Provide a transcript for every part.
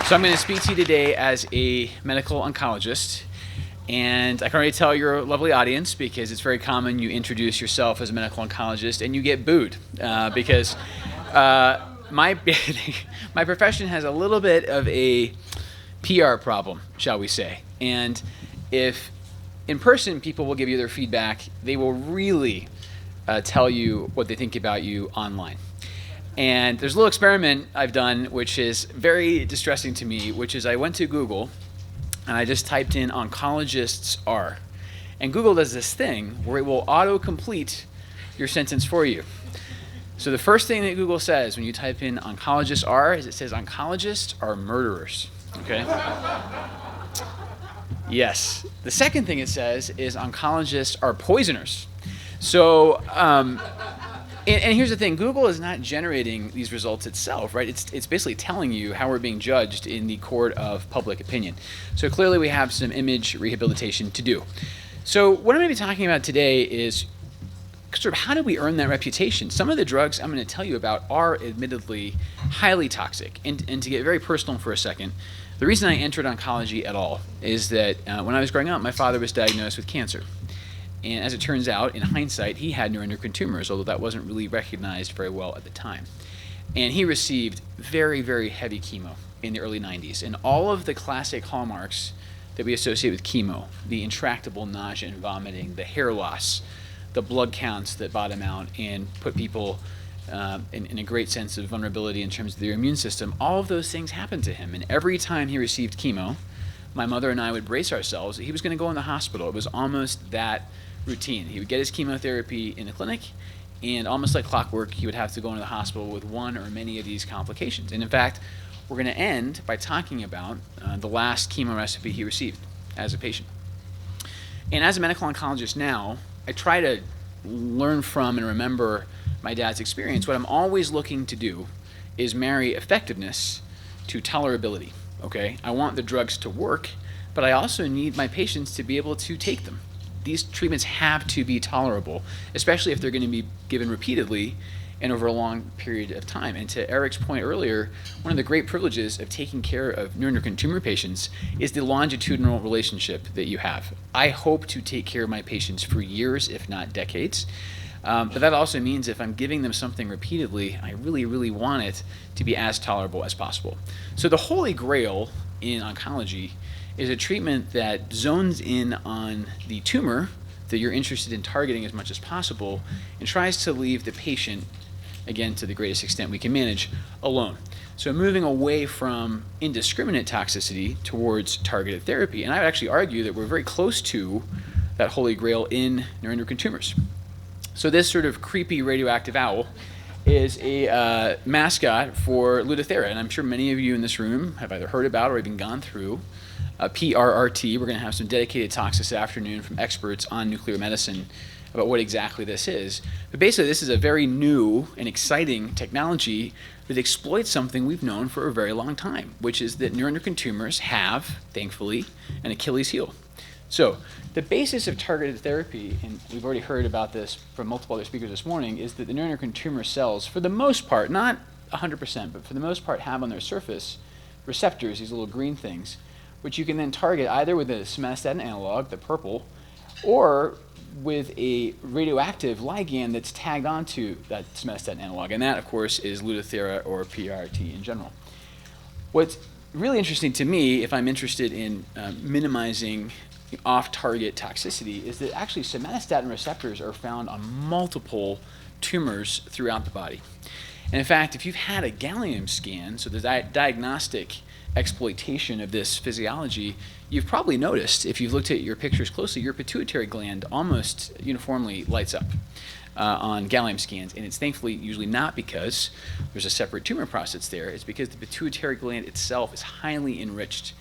So I'm going to speak to you today as a medical oncologist, and I can already tell you're a lovely audience because it's very common you introduce yourself as a medical oncologist and you get booed because my my profession has a little bit of a PR problem, shall we say. And if in person people will give you their feedback, they will really tell you what they think about you online. And there's a little experiment I've done which is very distressing to me, which is I went to Google and I just typed in oncologists are. And Google does this thing where it will auto-complete your sentence for you. So the first thing that Google says when you type in oncologists are is it says oncologists are murderers, okay? Yes. The second thing it says is oncologists are poisoners. So, and here's the thing, Google is not generating these results itself, right? It's basically telling you how we're being judged in the court of public opinion. So clearly we have some image rehabilitation to do. So what I'm going to be talking about today is sort of how do we earn that reputation? Some of the drugs I'm going to tell you about are admittedly highly toxic. And to get very personal for a second, the reason I entered oncology at all is that when I was growing up, my father was diagnosed with cancer. And as it turns out, in hindsight, he had neuroendocrine tumors, although that wasn't really recognized very well at the time. And he received very, very heavy chemo in the early 90s. And all of the classic hallmarks that we associate with chemo, the intractable nausea and vomiting, the hair loss, the blood counts that bottom out and put people in a great sense of vulnerability in terms of their immune system, all of those things happened to him. And every time he received chemo, my mother and I would brace ourselves that he was going to go in the hospital. It was almost that routine. He would get his chemotherapy in the clinic, and almost like clockwork, he would have to go into the hospital with one or many of these complications. And in fact, we're going to end by talking about the last chemo recipe he received as a patient. And as a medical oncologist now, I try to learn from and remember my dad's experience. What I'm always looking to do is marry effectiveness to tolerability, okay? I want the drugs to work, but I also need my patients to be able to take them. These treatments have to be tolerable, especially if they're going to be given repeatedly and over a long period of time. And to Eric's point earlier, one of the great privileges of taking care of neuroendocrine tumor patients is the longitudinal relationship that you have. I hope to take care of my patients for years, if not decades. But that also means if I'm giving them something repeatedly, I really, really want it to be as tolerable as possible. So the holy grail in oncology is a treatment that zones in on the tumor that you're interested in targeting as much as possible and tries to leave the patient, again, to the greatest extent we can manage, alone. So moving away from indiscriminate toxicity towards targeted therapy. And I would actually argue that we're very close to that holy grail in neuroendocrine tumors. So this sort of creepy radioactive owl is a mascot for Lutathera. And I'm sure many of you in this room have either heard about or even gone through PRRT. We're going to have some dedicated talks this afternoon from experts on nuclear medicine about what exactly this is. But basically, this is a very new and exciting technology that exploits something we've known for a very long time, which is that neuroendocrine tumors have, thankfully, an Achilles heel. So the basis of targeted therapy, and we've already heard about this from multiple other speakers this morning, is that the neuroendocrine tumor cells, for the most part, not 100%, but for the most part, have on their surface receptors, these little green things, which you can then target either with a somatostatin analog, the purple, or with a radioactive ligand that's tagged onto that somatostatin analog. And that, of course, is Lutathera or PRRT in general. What's really interesting to me, if I'm interested in minimizing off-target toxicity, is that actually somatostatin receptors are found on multiple tumors throughout the body. And in fact, if you've had a gallium scan, so the diagnostic exploitation of this physiology, you've probably noticed, if you've looked at your pictures closely, your pituitary gland almost uniformly lights up on gallium scans. And it's thankfully usually not because there's a separate tumor process there. It's because the pituitary gland itself is highly enriched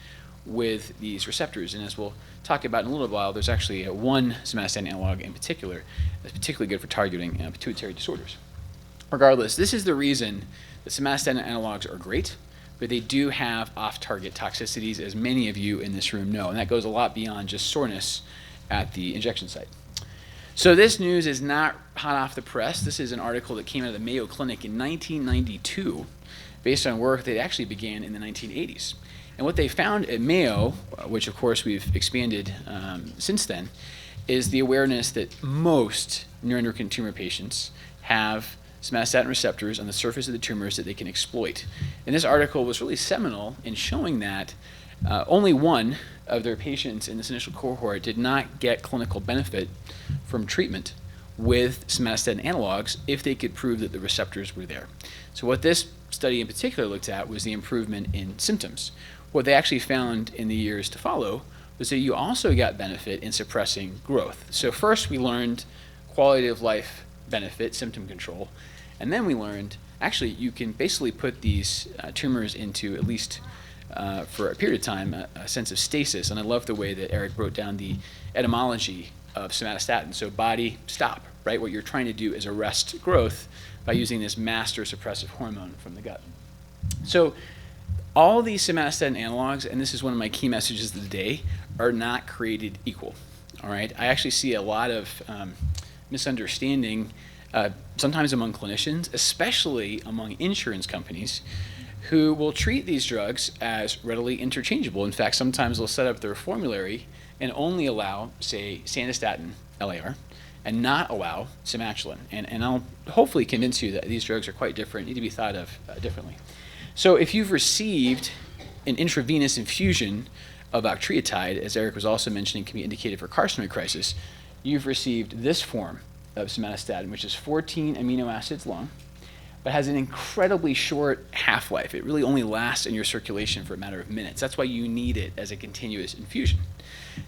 with these receptors. And as we'll talk about in a little while, there's actually one somatostatin analog in particular that's particularly good for targeting pituitary disorders. Regardless, this is the reason that somatostatin analogs are great, but they do have off-target toxicities, as many of you in this room know, and that goes a lot beyond just soreness at the injection site. So this news is not hot off the press. This is an article that came out of the Mayo Clinic in 1992 based on work that actually began in the 1980s. And what they found at Mayo, which of course we've expanded since then, is the awareness that most neuroendocrine tumor patients have somatostatin receptors on the surface of the tumors that they can exploit. And this article was really seminal in showing that only one of their patients in this initial cohort did not get clinical benefit from treatment with somatostatin analogs if they could prove that the receptors were there. So what this study in particular looked at was the improvement in symptoms. What they actually found in the years to follow was that you also got benefit in suppressing growth. So first we learned quality of life benefit, symptom control, and then we learned actually you can basically put these tumors into, at least for a period of time, a sense of stasis. And I love the way that Eric wrote down the etymology of somatostatin. So body stop, right? What you're trying to do is arrest growth by using this master suppressive hormone from the gut. So all these somatostatin analogs, and this is one of my key messages of the day, are not created equal. All right, I actually see a lot of misunderstanding, sometimes among clinicians, especially among insurance companies, who will treat these drugs as readily interchangeable. In fact, sometimes they'll set up their formulary and only allow, say, Sandostatin LAR, and not allow Somatuline. And I'll hopefully convince you that these drugs are quite different, need to be thought of differently. So if you've received an intravenous infusion of octreotide, as Eric was also mentioning, can be indicated for carcinoid crisis, you've received this form of somatostatin, which is 14 amino acids long, but has an incredibly short half-life. It really only lasts in your circulation for a matter of minutes. That's why you need it as a continuous infusion.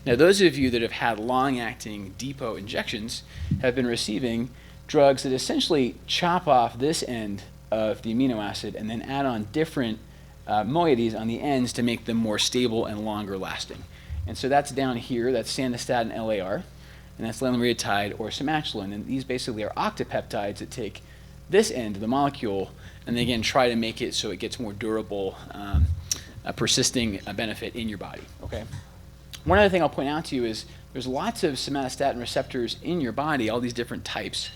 Now, those of you that have had long-acting depot injections have been receiving drugs that essentially chop off this end of the amino acid and then add on different moieties on the ends to make them more stable and longer lasting. And so that's down here, that's Sandostatin LAR, and that's lanreotide or Somatuline. And these basically are octapeptides that take this end of the molecule and then again try to make it so it gets more durable, persisting benefit in your body. Okay. One other thing I'll point out to you is there's lots of somatostatin receptors in your body, all these different types.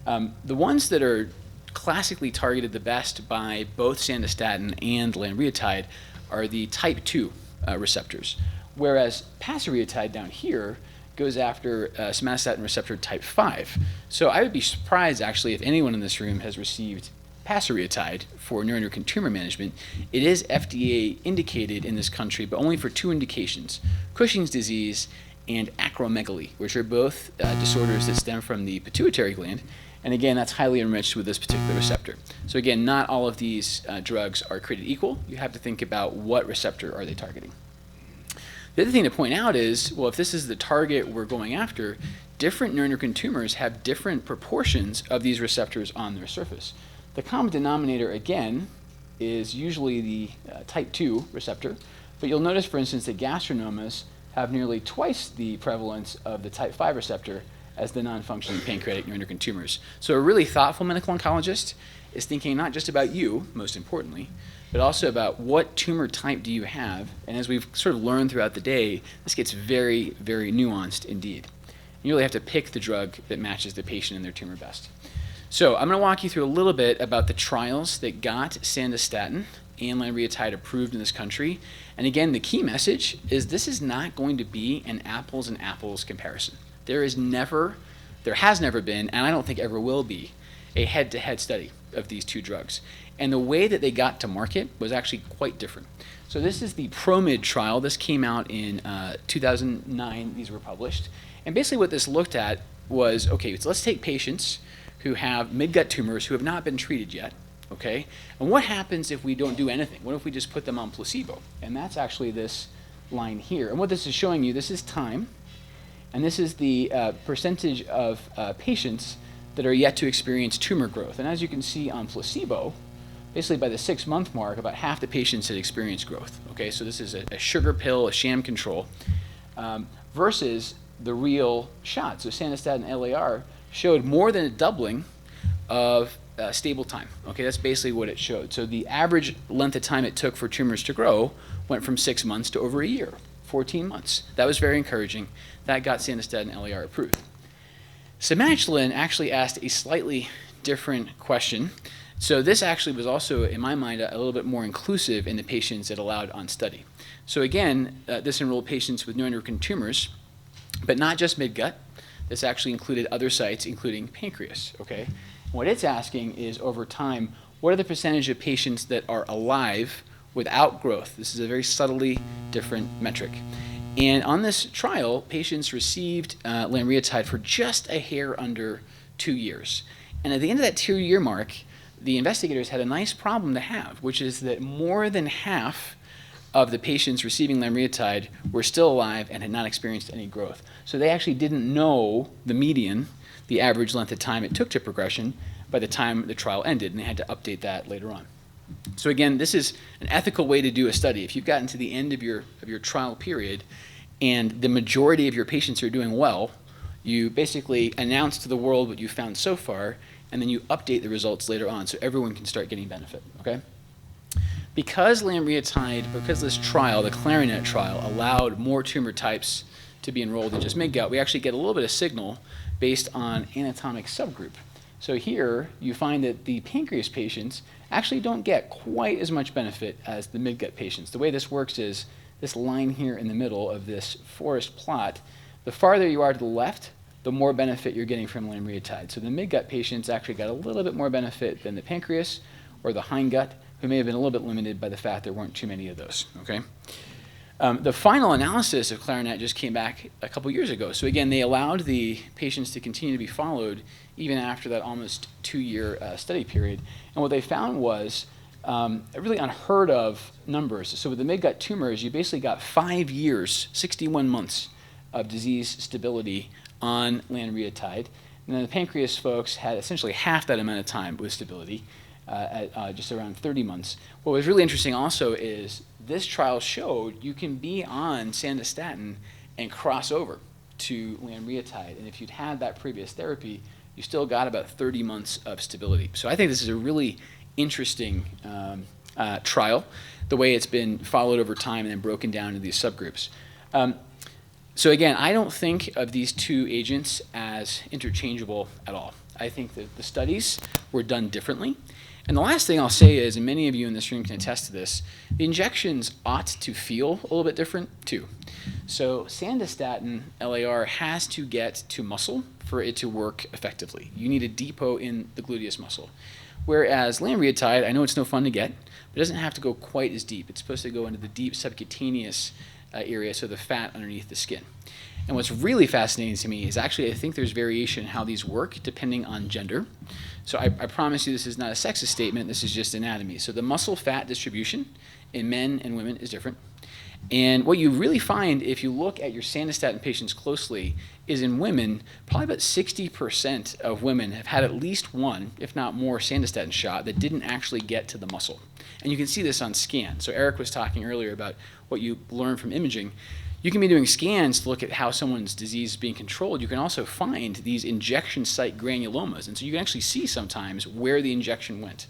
The ones that are classically targeted the best by both Sandostatin and lanreotide are the type 2 receptors, whereas pasireotide down here goes after somatostatin receptor type 5. So I would be surprised actually if anyone in this room has received pasireotide for neuroendocrine tumor management. It is FDA indicated in this country, but only for 2 indications, Cushing's disease and acromegaly, which are both disorders that stem from the pituitary gland. And again, that's highly enriched with this particular receptor. So again, not all of these drugs are created equal. You have to think about what receptor are they targeting. The other thing to point out is, well, if this is the target we're going after, different neuroendocrine tumors have different proportions of these receptors on their surface. The common denominator, again, is usually the type 2 receptor, but you'll notice, for instance, that gastrinomas have nearly twice the prevalence of the type 5 receptor as the non-functioning pancreatic neuroendocrine tumors. So a really thoughtful medical oncologist is thinking not just about you, most importantly, but also about what tumor type do you have. And as we've sort of learned throughout the day, this gets very, very nuanced indeed. You really have to pick the drug that matches the patient and their tumor best. So I'm going to walk you through a little bit about the trials that got Sandostatin and lanreotide approved in this country. And again, the key message is this is not going to be an apples and apples comparison. There has never been, and I don't think ever will be, a head-to-head study of these 2 drugs. And the way that they got to market was actually quite different. So this is the PROMID trial. This came out in 2009. These were published. And basically what this looked at was, okay, so let's take patients who have midgut tumors who have not been treated yet, okay? And what happens if we don't do anything? What if we just put them on placebo? And that's actually this line here. And what this is showing you, this is time, and this is the percentage of patients that are yet to experience tumor growth. And as you can see on placebo, basically by the 6-month mark, about half the patients had experienced growth. Okay, so this is a sugar pill, a sham control, versus the real shot. So Sandostatin LAR showed more than a doubling of stable time. Okay, that's basically what it showed. So the average length of time it took for tumors to grow went from 6 months to over a year, 14 months. That was very encouraging. That got Sandostatin LAR approved. Somatuline actually asked a slightly different question. So this actually was also, in my mind, a little bit more inclusive in the patients it allowed on study. So again, this enrolled patients with neuroendocrine tumors, but not just midgut. This actually included other sites, including pancreas, okay? What it's asking is, over time, what are the percentage of patients that are alive without growth? This is a very subtly different metric. And on this trial, patients received lanreotide for just a hair under 2 years. And at the end of that 2-year mark, the investigators had a nice problem to have, which is that more than half of the patients receiving lanreotide were still alive and had not experienced any growth. So they actually didn't know the median, the average length of time it took to progression, by the time the trial ended, and they had to update that later on. So again, this is an ethical way to do a study. If you've gotten to the end of your trial period and the majority of your patients are doing well, you basically announce to the world what you found so far, and then you update the results later on so everyone can start getting benefit, okay? Because lanreotide, because this trial, the pNET trial, allowed more tumor types to be enrolled than just midgut, we actually get a little bit of signal based on anatomic subgroup. So here, you find that the pancreas patients actually don't get quite as much benefit as the midgut patients. The way this works is this line here in the middle of this forest plot, the farther you are to the left, the more benefit you're getting from lanreotide. So the midgut patients actually got a little bit more benefit than the pancreas or the hindgut, who may have been a little bit limited by the fact there weren't too many of those, okay? The final analysis of pNET just came back a couple years ago. So again, they allowed the patients to continue to be followed even after that almost 2-year study period. And what they found was really unheard of numbers. So with the midgut tumors, you basically got 5 years, 61 months of disease stability on lanreotide. And then the pancreas folks had essentially half that amount of time with stability at just around 30 months. What was really interesting also is this trial showed you can be on Somatostatin and cross over to lanreotide. And if you'd had that previous therapy, you still got about 30 months of stability. So I think this is a really interesting trial, the way it's been followed over time and then broken down into these subgroups. So again, I don't think of these two agents as interchangeable at all. I think that the studies were done differently. And the last thing I'll say is, and many of you in this room can attest to this, the injections ought to feel a little bit different too. So Somatostatin LAR has to get to muscle for it to work effectively. You need a depot in the gluteus muscle. Whereas lanreotide, I know it's no fun to get, but it doesn't have to go quite as deep. It's supposed to go into the deep subcutaneous area, so the fat underneath the skin. And what's really fascinating to me is actually I think there's variation in how these work depending on gender. So I promise you this is not a sexist statement, this is just anatomy. So the muscle fat distribution in men and women is different. And what you really find if you look at your Somatostatin patients closely is in women, probably about 60% of women have had at least one, if not more, Somatostatin shot that didn't actually get to the muscle. And you can see this on scan. So Eric was talking earlier about what you learn from imaging. You can be doing scans to look at how someone's disease is being controlled. You can also find these injection site granulomas. And so you can actually see sometimes where the injection went.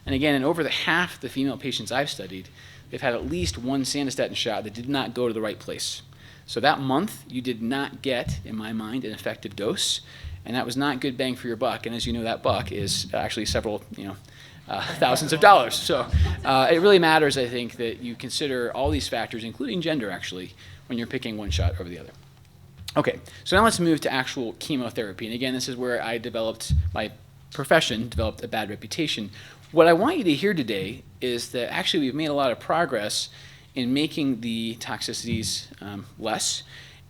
And again, in over half the female patients I've studied, they've had at least one Somatostatin shot that did not go to the right place. So that month, you did not get, in my mind, an effective dose. And that was not good bang for your buck. And as you know, that buck is actually several, thousands of dollars. So it really matters, I think, that you consider all these factors, including gender, actually, when you're picking one shot over the other. Okay, so now let's move to actual chemotherapy. And again, this is where I developed, my profession developed a bad reputation. What I want you to hear today is that actually we've made a lot of progress in making the toxicities less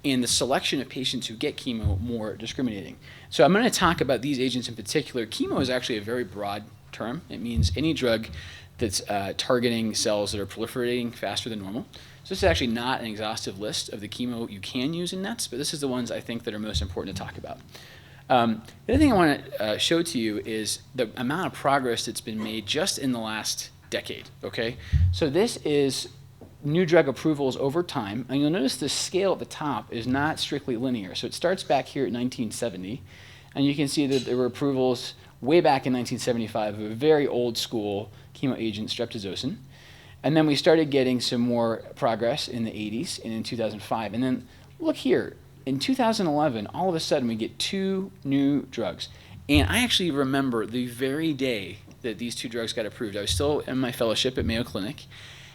and the selection of patients who get chemo more discriminating. So I'm going to talk about these agents in particular. Chemo is actually a very broad term. It means any drug that's targeting cells that are proliferating faster than normal. So this is actually not an exhaustive list of the chemo you can use in NETs, but this is the ones I think that are most important to talk about. The other thing I want to show to you is the amount of progress that's been made just in the last decade, okay? So this is new drug approvals over time, and you'll notice the scale at the top is not strictly linear. So it starts back here at 1970, and you can see that there were approvals way back in 1975 of a very old school chemo agent, streptozocin. And then we started getting some more progress in the 80s and in 2005. And then look here, in 2011, all of a sudden we get 2 new drugs. And I actually remember the very day that these two drugs got approved, I was still in my fellowship at Mayo Clinic,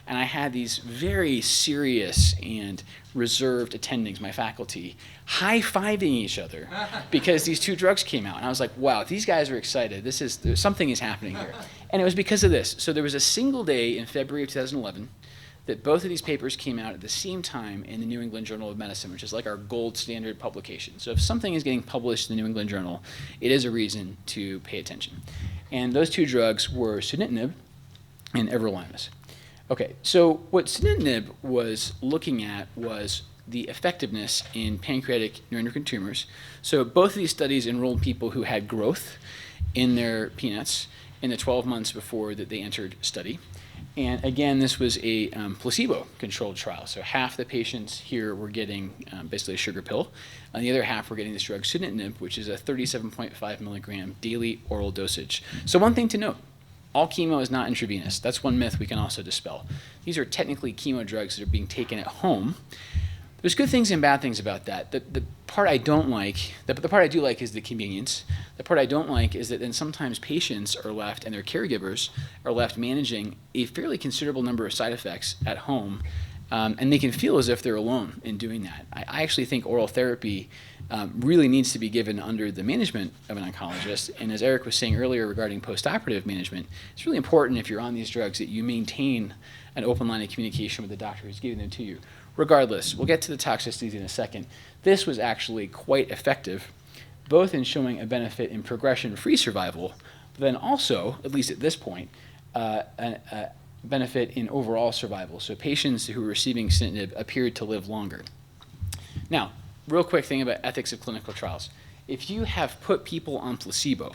and I had these very serious and reserved attendings, my faculty, high-fiving each other because these two drugs came out. And I was like, wow, these guys are excited. Something is happening here. And it was because of this. So there was a single day in February of 2011 that both of these papers came out at the same time in the New England Journal of Medicine, which is like our gold standard publication. So if something is getting published in the New England Journal, it is a reason to pay attention. And those two drugs were sunitinib and everolimus. Okay, so what sunitinib was looking at was the effectiveness in pancreatic neuroendocrine tumors. So both of these studies enrolled people who had growth in their pNETs in the 12 months before that they entered study. And again, this was a placebo-controlled trial. So half the patients here were getting basically a sugar pill, and the other half were getting this drug sunitinib, which is a 37.5 milligram daily oral dosage. So one thing to note, all chemo is not intravenous. That's one myth we can also dispel. These are technically chemo drugs that are being taken at home. There's good things and bad things about that. The part I don't like, the part I do like is the convenience. The part I don't like is that then sometimes patients are left and their caregivers are left managing a fairly considerable number of side effects at home, and they can feel as if they're alone in doing that. I actually think oral therapy really needs to be given under the management of an oncologist. And as Eric was saying earlier regarding postoperative management, it's really important if you're on these drugs that you maintain an open line of communication with the doctor who's giving them to you. Regardless, we'll get to the toxicities in a second. This was actually quite effective, both in showing a benefit in progression-free survival, but then also, at least at this point, a benefit in overall survival. So patients who were receiving sunitinib appeared to live longer. Now, real quick thing about ethics of clinical trials. If you have put people on placebo,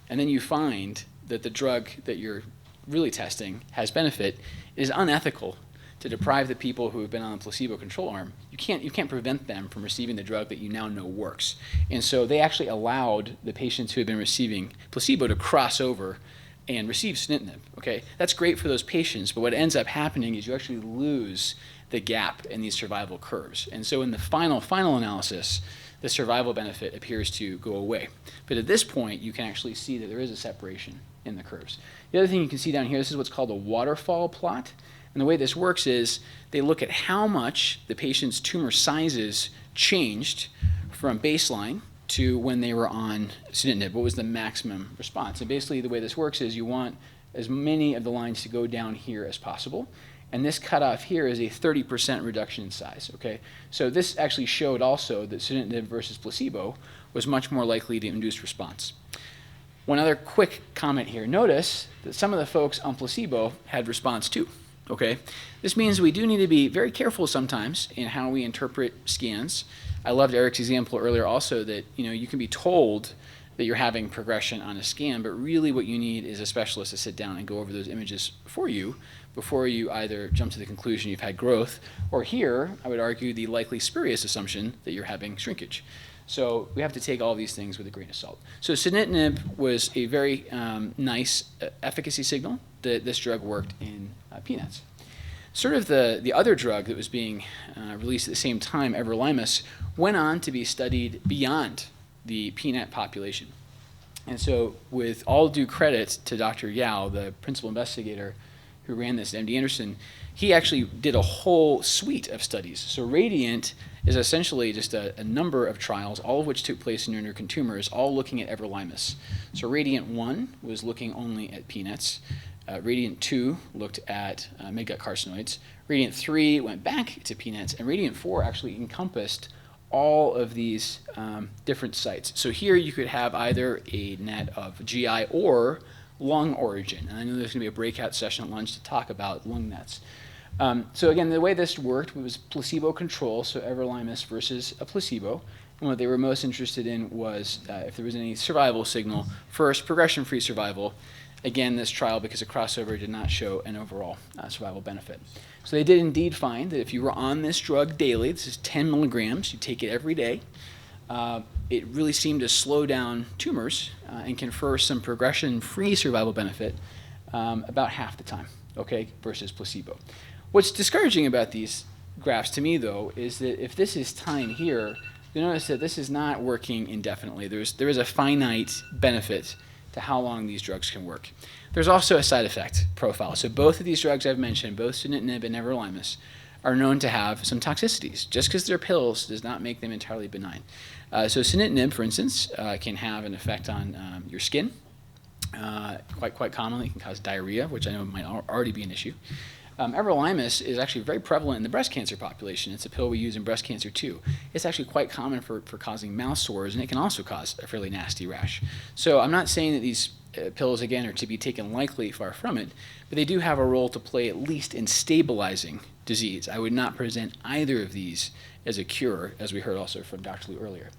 and then you find that the drug that you're really testing has benefit, it is unethical to deprive the people who have been on the placebo control arm. You can't prevent them from receiving the drug that you now know works. And so they actually allowed the patients who had been receiving placebo to cross over and receive sunitinib. Okay, that's great for those patients, but what ends up happening is you actually lose the gap in these survival curves. And so in the final analysis, the survival benefit appears to go away. But at this point, you can actually see that there is a separation in the curves. The other thing you can see down here, this is what's called a waterfall plot. And the way this works is they look at how much the patient's tumor sizes changed from baseline to when they were on sunitinib. What was the maximum response? And basically the way this works is you want as many of the lines to go down here as possible. And this cutoff here is a 30% reduction in size, okay? So this actually showed also that sunitinib versus placebo was much more likely to induce response. One other quick comment here. Notice that some of the folks on placebo had response too, okay? This means we do need to be very careful sometimes in how we interpret scans. I loved Eric's example earlier also that, you can be told that you're having progression on a scan, but really what you need is a specialist to sit down and go over those images for you before you either jump to the conclusion you've had growth, or here, I would argue, the likely spurious assumption that you're having shrinkage. So we have to take all these things with a grain of salt. So sunitinib was a very nice efficacy signal that this drug worked in pNETs. Sort of the other drug that was being released at the same time, everolimus, went on to be studied beyond the pNET population. And so with all due credit to Dr. Yao, the principal investigator who ran this at MD Anderson, he actually did a whole suite of studies. So RADIANT is essentially just a number of trials, all of which took place in neuroendocrine tumors, all looking at everolimus. So RADIANT 1 was looking only at pNETs. RADIANT 2 looked at midgut carcinoids. RADIANT 3 went back to pNETs, and RADIANT 4 actually encompassed all of these different sites. So here you could have either a net of GI or lung origin. And I know there's going to be a breakout session at lunch to talk about lung nets. So again, the way this worked was placebo control, so everolimus versus a placebo. And what they were most interested in was if there was any survival signal. First, progression-free survival. Again, this trial, because of crossover, did not show an overall survival benefit. So they did indeed find that if you were on this drug daily, this is 10 milligrams, you take it every day, it really seemed to slow down tumors and confer some progression-free survival benefit about half the time, okay, versus placebo. What's discouraging about these graphs to me, though, is that if this is time here, you notice that this is not working indefinitely. There is a finite benefit to how long these drugs can work. There's also a side effect profile. So both of these drugs I've mentioned, both sunitinib and everolimus, are known to have some toxicities. Just because they're pills does not make them entirely benign. So sunitinib, for instance, can have an effect on your skin. Quite commonly, it can cause diarrhea, which I know might already be an issue. Everolimus is actually very prevalent in the breast cancer population. It's a pill we use in breast cancer too. It's actually quite common for causing mouth sores, and it can also cause a fairly nasty rash. So I'm not saying that these pills, again, are to be taken lightly, far from it, but they do have a role to play at least in stabilizing disease. I would not present either of these as a cure, as we heard also from Dr. Liu earlier.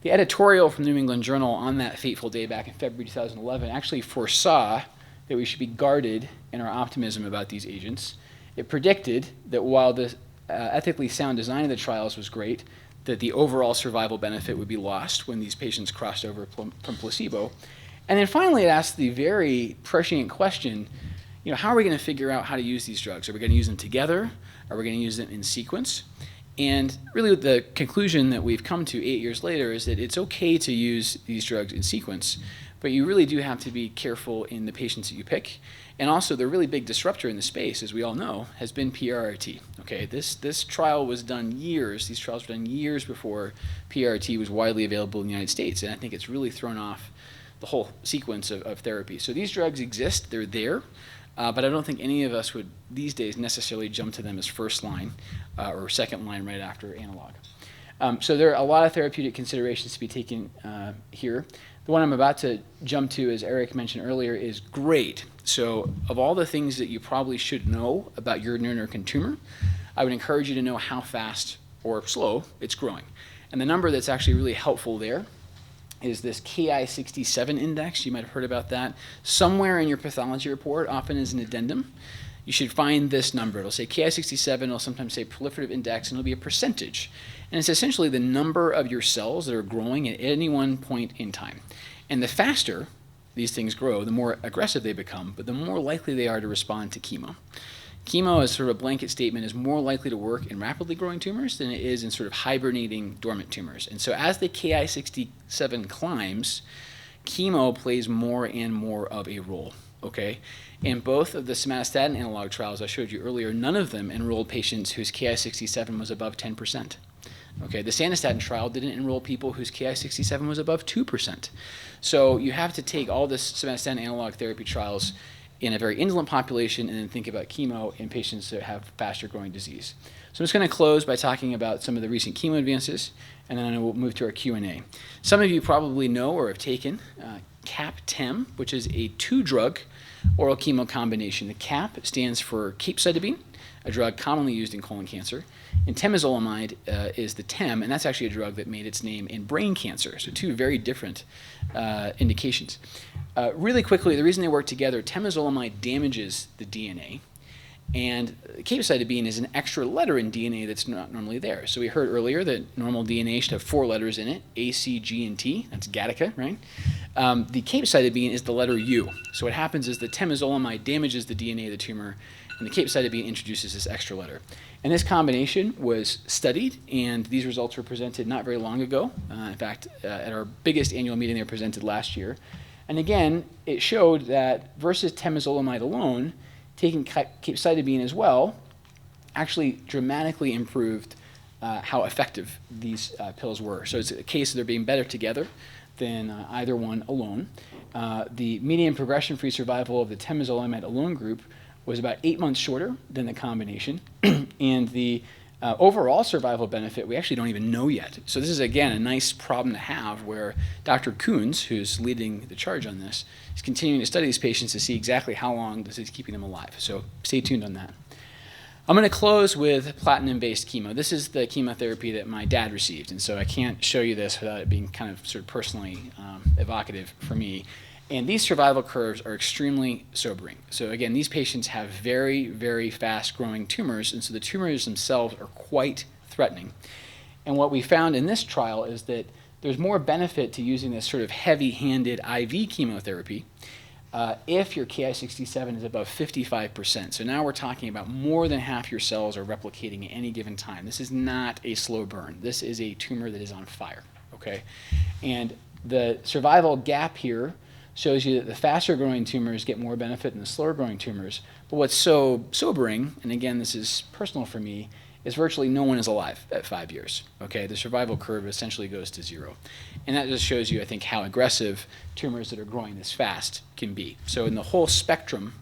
The editorial from the New England Journal on that fateful day back in February 2011 actually foresaw that we should be guarded in our optimism about these agents. It predicted that while the ethically sound design of the trials was great, that the overall survival benefit would be lost when these patients crossed over from placebo. And then finally it asked the very prescient question, how are we going to figure out how to use these drugs? Are we going to use them together? Are we going to use them in sequence? And really the conclusion that we've come to 8 years later is that it's okay to use these drugs in sequence, but you really do have to be careful in the patients that you pick. And also the really big disruptor in the space, as we all know, has been PRRT. Okay, this trial was done these trials were done years before PRRT was widely available in the United States, and I think it's really thrown off the whole sequence of therapy. So these drugs exist, they're there, but I don't think any of us would these days necessarily jump to them as first line or second line right after analog. So there are a lot of therapeutic considerations to be taken here. The one I'm about to jump to, as Eric mentioned earlier, is grade. So of all the things that you probably should know about your neuroendocrine tumor, I would encourage you to know how fast or slow it's growing. And the number that's actually really helpful there is this Ki-67 index. You might have heard about that. Somewhere in your pathology report, often as an addendum, you should find this number. It'll say Ki-67, it'll sometimes say proliferative index, and it'll be a percentage. And it's essentially the number of your cells that are growing at any one point in time. And the faster these things grow, the more aggressive they become, but the more likely they are to respond to chemo. Chemo, as sort of a blanket statement, is more likely to work in rapidly growing tumors than it is in sort of hibernating dormant tumors. And so as the Ki-67 climbs, chemo plays more and more of a role, okay? In both of the somatostatin analog trials I showed you earlier, none of them enrolled patients whose Ki-67 was above 10%. Okay, the sandostatin trial didn't enroll people whose Ki-67 was above 2%. So you have to take all this somatostatin analog therapy trials in a very indolent population and then think about chemo in patients that have faster growing disease. So I'm just going to close by talking about some of the recent chemo advances, and then we'll move to our Q&A. Some of you probably know or have taken CAP-TEM, which is a 2-drug oral chemo combination. The CAP stands for capecitabine, a drug commonly used in colon cancer, and temozolomide is the TEM, and that's actually a drug that made its name in brain cancer, so 2 very different indications. Really quickly, the reason they work together, temozolomide damages the DNA, and capecitabine is an extra letter in DNA that's not normally there. So we heard earlier that normal DNA should have 4 letters in it, A, C, G, and T. That's Gattaca, right? The capecitabine is the letter U. So what happens is the temozolomide damages the DNA of the tumor, and the capecitabine introduces this extra letter. And this combination was studied, and these results were presented not very long ago. In fact, at our biggest annual meeting, they were presented last year. And again, it showed that versus temozolomide alone, taking capecitabine as well actually dramatically improved how effective these pills were. So it's a case of they're being better together than either one alone. The median progression-free survival of the temozolomide alone group was about 8 months shorter than the combination, and the overall survival benefit we actually don't even know yet. So this is, again, a nice problem to have where Dr. Coons, who's leading the charge on this, is continuing to study these patients to see exactly how long this is keeping them alive. So stay tuned on that. I'm going to close with platinum-based chemo. This is the chemotherapy that my dad received, and so I can't show you this without it being kind of sort of personally evocative for me. And these survival curves are extremely sobering. So again, these patients have very, very fast-growing tumors, and so the tumors themselves are quite threatening. And what we found in this trial is that there's more benefit to using this sort of heavy-handed IV chemotherapy if your Ki-67 is above 55%. So now we're talking about more than half your cells are replicating at any given time. This is not a slow burn. This is a tumor that is on fire, okay? And the survival gap here shows you that the faster growing tumors get more benefit than the slower growing tumors. But what's so sobering, and again, this is personal for me, is virtually no one is alive at 5 years. Okay, the survival curve essentially goes to 0. And that just shows you, I think, how aggressive tumors that are growing this fast can be. So in the whole spectrum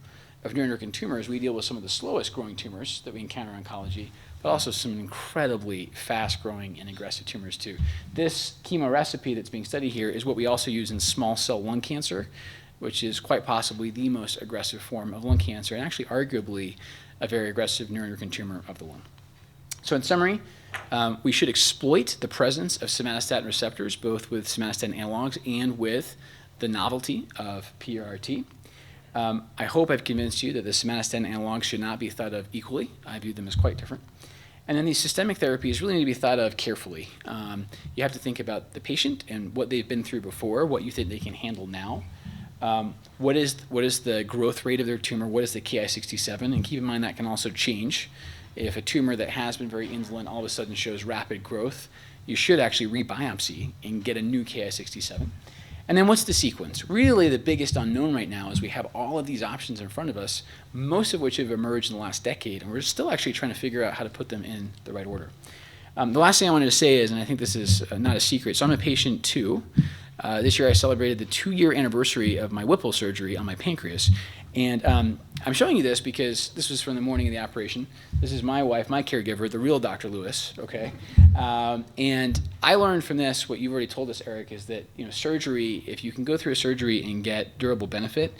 of neuroendocrine tumors, we deal with some of the slowest growing tumors that we encounter in oncology, but also some incredibly fast growing and aggressive tumors too. This chemo recipe that's being studied here is what we also use in small cell lung cancer, which is quite possibly the most aggressive form of lung cancer, and actually arguably a very aggressive neuroendocrine tumor of the lung. So in summary, we should exploit the presence of somatostatin receptors, both with somatostatin analogs and with the novelty of PRRT. I hope I've convinced you that the somatostatin analogs should not be thought of equally. I view them as quite different. And then these systemic therapies really need to be thought of carefully. You have to think about the patient and what they've been through before, what you think they can handle now. What is the growth rate of their tumor? What is the Ki-67? And keep in mind that can also change. If a tumor that has been very indolent all of a sudden shows rapid growth, you should actually rebiopsy and get a new Ki-67. And then what's the sequence? Really the biggest unknown right now is we have all of these options in front of us, most of which have emerged in the last decade, and we're still actually trying to figure out how to put them in the right order. The last thing I wanted to say is, and I think this is not a secret, so I'm a patient too. This year I celebrated the 2-year anniversary of my Whipple surgery on my pancreas. And I'm showing you this because this was from the morning of the operation. This is my wife, my caregiver, the real Dr. Lewis, okay? And I learned from this, what you've already told us, Eric, is that surgery, if you can go through a surgery and get durable benefit,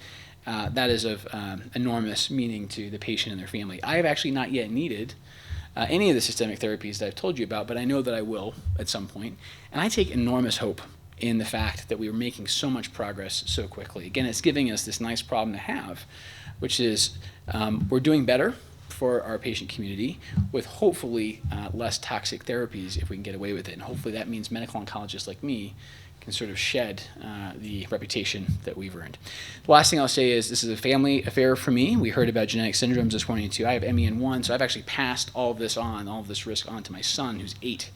that is of enormous meaning to the patient and their family. I have actually not yet needed any of the systemic therapies that I've told you about, but I know that I will at some point. And I take enormous hope in the fact that we are making so much progress so quickly. Again, it's giving us this nice problem to have, which is we're doing better for our patient community with hopefully less toxic therapies if we can get away with it. And hopefully that means medical oncologists like me can sort of shed the reputation that we've earned. The last thing I'll say is this is a family affair for me. We heard about genetic syndromes this morning too. I have MEN1, so I've actually passed all of this risk on to my son who's 8.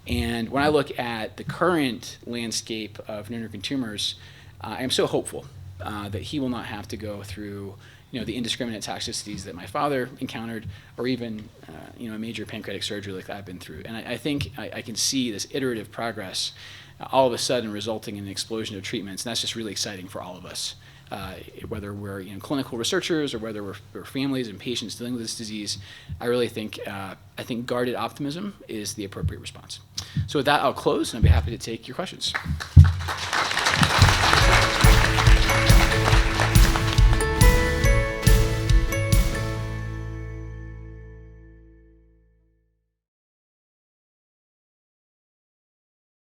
And when I look at the current landscape of neuroendocrine tumors, I am so hopeful that he will not have to go through the indiscriminate toxicities that my father encountered, or even a major pancreatic surgery like I've been through. And I think I can see this iterative progress all of a sudden resulting in an explosion of treatments, and that's just really exciting for all of us. Whether we're clinical researchers or whether we're families and patients dealing with this disease, I really think guarded optimism is the appropriate response. So with that, I'll close, and I'll be happy to take your questions.